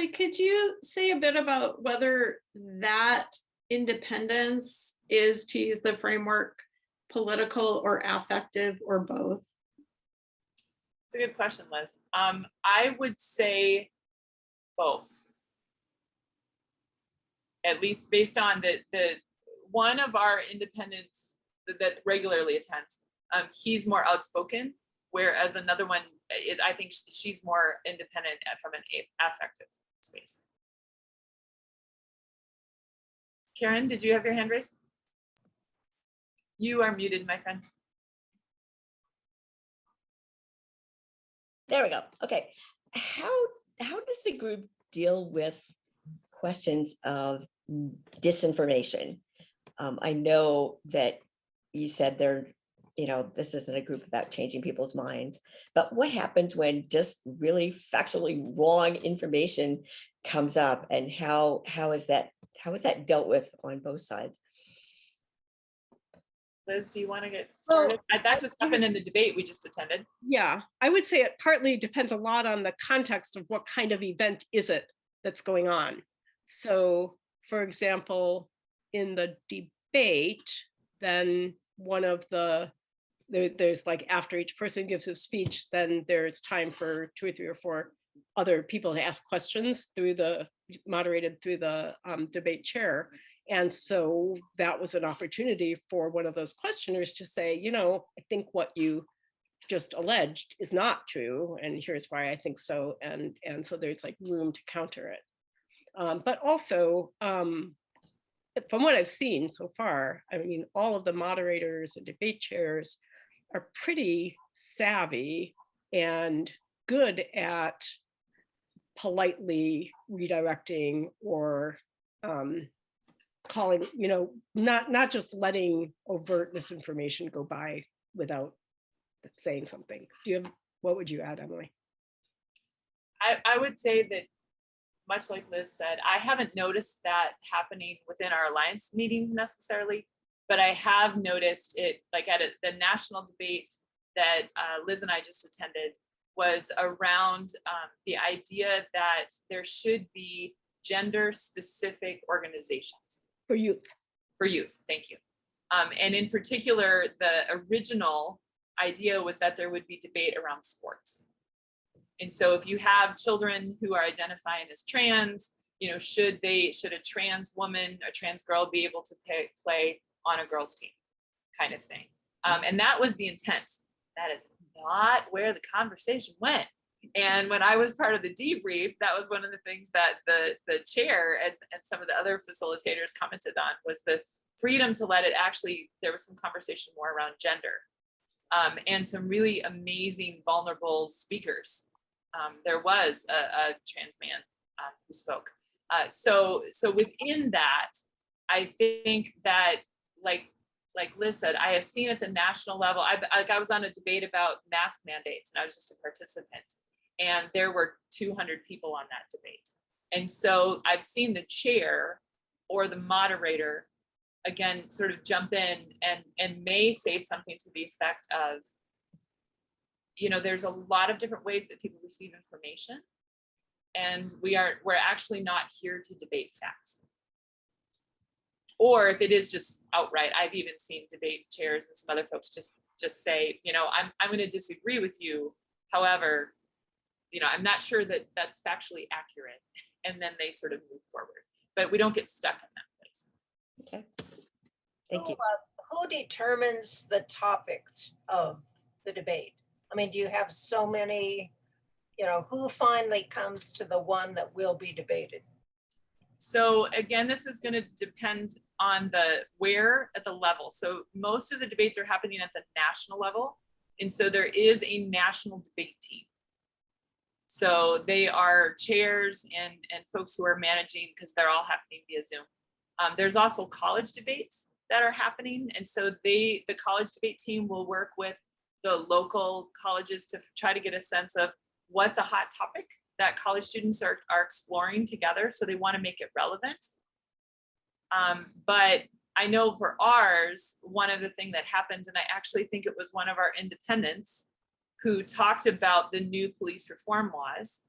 Emily, could you say a bit about whether that independence is, to use the framework, political or affective or both? It's a good question, Liz. I would say both. At least based on the one of our independents that regularly attends, he's more outspoken, whereas another one is, I think she's more independent from an affective space. Karen, did you have your hand raised? You are muted, my friend. There we go. Okay. How does the group deal with questions of disinformation? I know that you said this isn't a group about changing people's minds, but what happens when just really factually wrong information comes up, and how is that dealt with on both sides? Liz, do you want to get started? Well, that just happened in the debate we just attended. Yeah, I would say it partly depends a lot on the context of what kind of event is it that's going on. So, for example, in the debate, then one of there's like, after each person gives his speech, then there's time for 2 or 3 or 4 other people to ask questions moderated through the debate chair. And so that was an opportunity for one of those questioners to say, I think what you just alleged is not true, and here's why I think so. And so there's like room to counter it. But also, from what I've seen so far, I mean, all of the moderators and debate chairs are pretty savvy and good at politely redirecting or calling, not just letting overt misinformation go by without saying something. What would you add, Emily? I would say that, much like Liz said, I haven't noticed that happening within our alliance meetings necessarily, but I have noticed it like at the national debate that Liz and I just attended was around the idea that there should be gender-specific organizations. For youth. For youth, thank you. And in particular, the original idea was that there would be debate around sports. And so if you have children who are identifying as trans, should a trans woman, a trans girl be able to play on a girls' team kind of thing? And that was the intent. That is not where the conversation went. And when I was part of the debrief, that was one of the things that the chair and some of the other facilitators commented on, was the freedom to let it there was some conversation more around gender and some really amazing, vulnerable speakers. There was a trans man who spoke. So within that, I think that like Liz said, I have seen at the national level, I was on a debate about mask mandates, and I was just a participant. And there were 200 people on that debate. And so I've seen the chair or the moderator, again, sort of jump in and may say something to the effect of, there's a lot of different ways that people receive information. And we're actually not here to debate facts. Or if it is just outright, I've even seen debate chairs and some other folks just say, I'm going to disagree with you. However, I'm not sure that that's factually accurate. And then they sort of move forward, but we don't get stuck in that place. Okay. Thank you. Who determines the topics of the debate? I mean, do you have so many, who finally comes to the one that will be debated? So again, this is going to depend on where at the level. So most of the debates are happening at the national level. And so there is a national debate team. So they are chairs and folks who are managing, because they're all happening via Zoom. There's also college debates that are happening. And so the college debate team will work with the local colleges to try to get a sense of what's a hot topic that college students are exploring together. So they want to make it relevant. But I know for ours, one of the things that happens, and I actually think it was one of our independents who talked about the new police reform laws.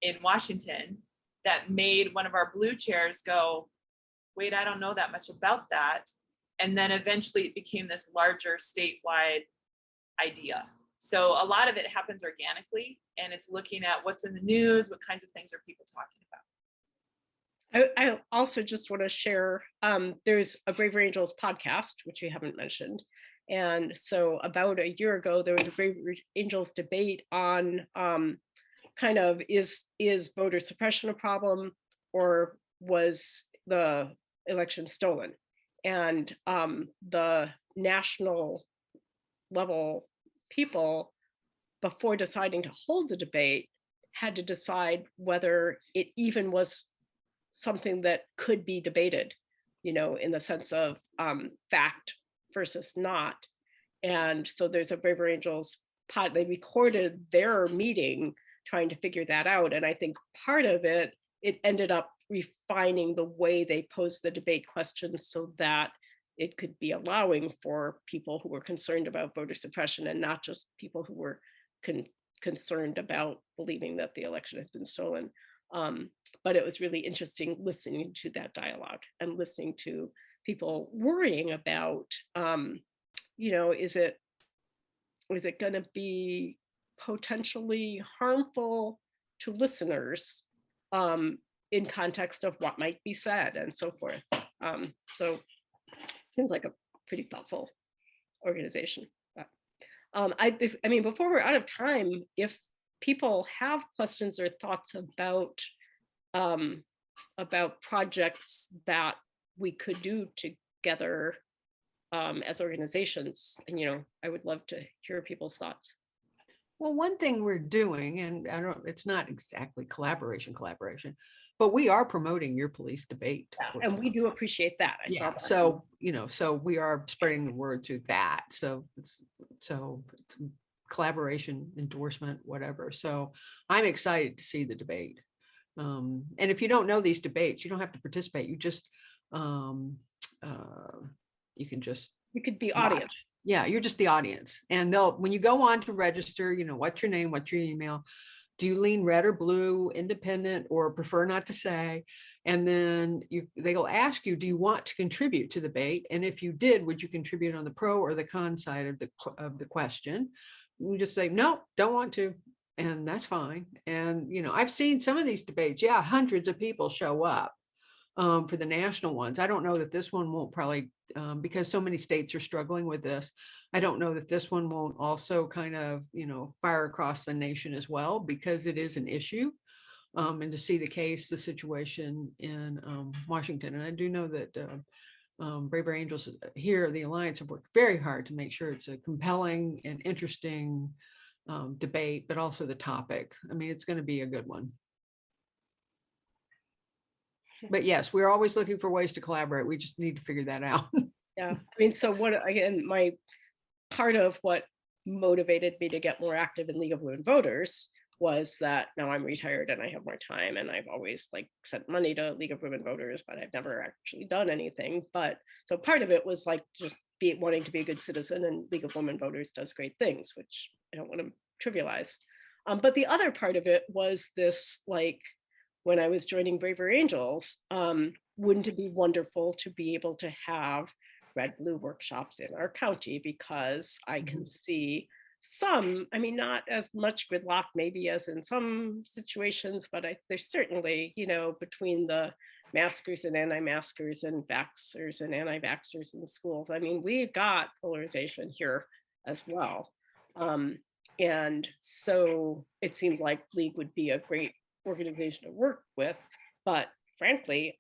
in Washington that made one of our blue chairs go, wait, I don't know that much about that. And then eventually it became this larger statewide idea. So a lot of it happens organically, and it's looking at what's in the news, what kinds of things are people talking about. I also just want to share, there's a Braver Angels podcast, which we haven't mentioned. And so about a year ago, there was a Braver Angels debate on kind of is voter suppression a problem, or was the election stolen? And the national level people, before deciding to hold the debate, had to decide whether it even was something that could be debated, in the sense of fact versus not. And so there's a Braver Angels pod, they recorded their meeting trying to figure that out. And I think part of it ended up refining the way they posed the debate questions so that it could be allowing for people who were concerned about voter suppression and not just people who were concerned about believing that the election had been stolen. But it was really interesting listening to that dialogue and listening to people worrying about, is it going to be potentially harmful to listeners in context of what might be said and so forth. So seems like a pretty thoughtful organization. But, before we're out of time, if people have questions or thoughts about projects that we could do together as organizations, and I would love to hear people's thoughts. Well, one thing we're doing, and it's not exactly collaboration, but we are promoting Your Police Debate. And we do appreciate that. I saw Yeah, that. so, so we are spreading the word through that. So it's collaboration, endorsement, whatever. So I'm excited to see the debate. And if you don't know these debates, you don't have to participate. You just, you could be watch. audience. Yeah, you're just the audience. And when you go on to register, what's your name, what's your email, do you lean red or blue, independent, or prefer not to say? And then they will ask you, do you want to contribute to the debate? And if you did, would you contribute on the pro or the con side of the question? You just say, no, don't want to. And that's fine. And, I've seen some of these debates. Yeah, hundreds of people show up for the national ones. I don't know that this one won't probably, because so many states are struggling with this. I don't know that this one won't also kind of, fire across the nation as well, because it is an issue. And to see the situation in Washington. And I do know that Braver Angels here, the Alliance, have worked very hard to make sure it's a compelling and interesting debate, but also the topic. I mean, it's going to be a good one. But yes, we're always looking for ways to collaborate. We just need to figure that out. Yeah. So my part of what motivated me to get more active in League of Women Voters was that now I'm retired and I have more time, and I've always sent money to League of Women Voters, but I've never actually done anything. But so part of it was just wanting to be a good citizen, and League of Women Voters does great things, which I don't want to trivialize. But the other part of it was this, when I was joining Braver Angels, wouldn't it be wonderful to be able to have red blue workshops in our county, because I can see some, not as much gridlock maybe as in some situations, but there's certainly, between the maskers and anti-maskers and vaxxers and anti-vaxxers in the schools. We've got polarization here as well. And so it seemed like League would be a great organization to work with, but frankly,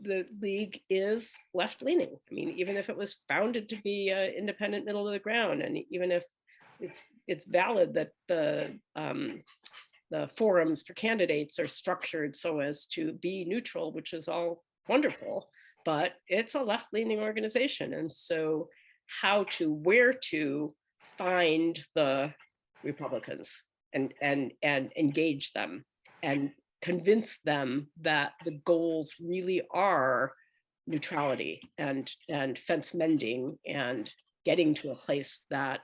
the League is left-leaning. Even if it was founded to be independent, middle of the ground, and even if it's valid that the forums for candidates are structured so as to be neutral, which is all wonderful, but it's a left-leaning organization. And so where to find the Republicans and engage them and convince them that the goals really are neutrality and fence mending and getting to a place that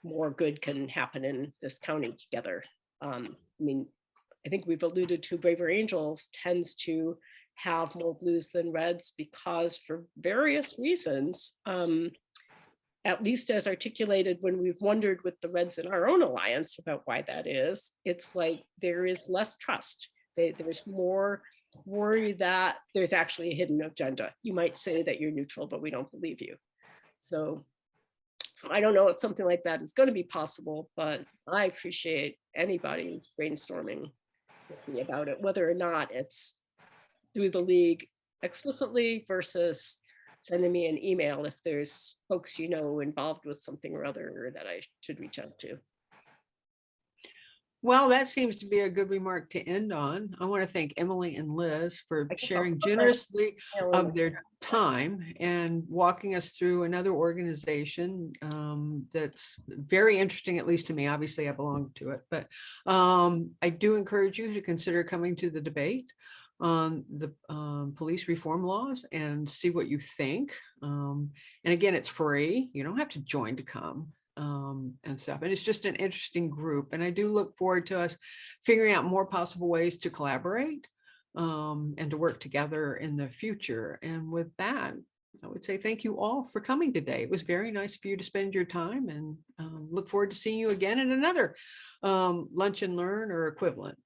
more good can happen in this county together. I think we've alluded to, Braver Angels tends to have more blues than reds because for various reasons, at least as articulated when we've wondered with the Reds in our own alliance about why that is, it's like there is less trust. There's more worry that there's actually a hidden agenda. You might say that you're neutral, but we don't believe you. So I don't know if something like that is going to be possible, but I appreciate anybody who's brainstorming with me about it, whether or not it's through the league explicitly versus sending me an email if there's folks involved with something or other that I should reach out to. Well, that seems to be a good remark to end on. I want to thank Emily and Liz for I guess I'll sharing put my generously email in of the their chat. time and walking us through another organization that's very interesting, at least to me. Obviously, I belong to it, but I do encourage you to consider coming to the debate on the police reform laws and see what you think. And again, it's free. You don't have to join to come. And stuff. And it's just an interesting group. And I do look forward to us figuring out more possible ways to collaborate and to work together in the future. And with that, I would say thank you all for coming today. It was very nice for you to spend your time, and look forward to seeing you again in another Lunch and Learn or equivalent.